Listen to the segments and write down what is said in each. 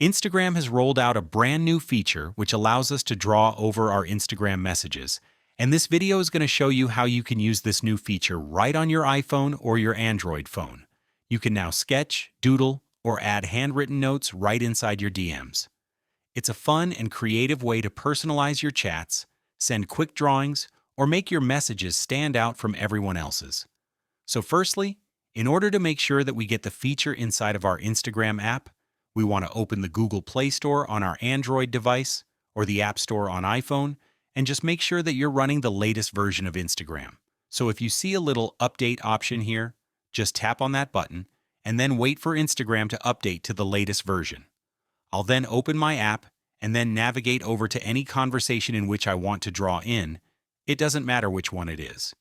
Instagram has rolled out a brand new feature which allows us to draw over our Instagram messages. And this video is going to show you how you can use this new feature right on your iPhone or your Android phone. You can now sketch, doodle, or add handwritten notes right inside your DMs. It's a fun and creative way to personalize your chats, send quick drawings, or make your messages stand out from everyone else's. So firstly, in order to make sure that we get the feature inside of our Instagram app, we want to open the Google Play Store on our Android device or the App Store on iPhone, and just make sure that you're running the latest version of Instagram. So if you see a little update option here, just tap on that button and then wait for Instagram to update to the latest version. I'll then open my app and then navigate over to any conversation in which I want to draw in. It doesn't matter which one it is.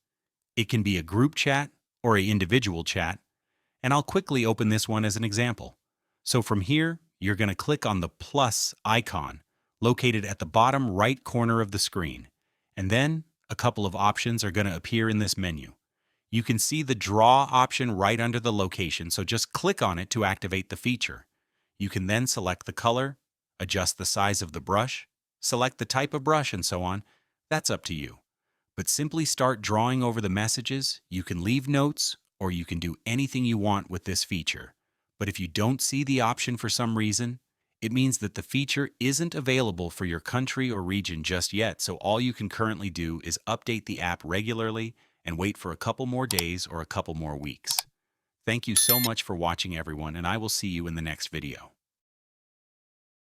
It can be a group chat or an individual chat, and I'll quickly open this one as an example. So from here, you're going to click on the plus icon located at the bottom right corner of the screen, and then a couple of options are going to appear in this menu. You can see the draw option right under the location, so just click on it to activate the feature. You can then select the color, adjust the size of the brush, select the type of brush, and so on. That's up to you. But simply start drawing over the messages. You can leave notes, or you can do anything you want with this feature. But if you don't see the option for some reason, it means that the feature isn't available for your country or region just yet, so all you can currently do is update the app regularly and wait for a couple more days or a couple more weeks. Thank you so much for watching, everyone, and I will see you in the next video.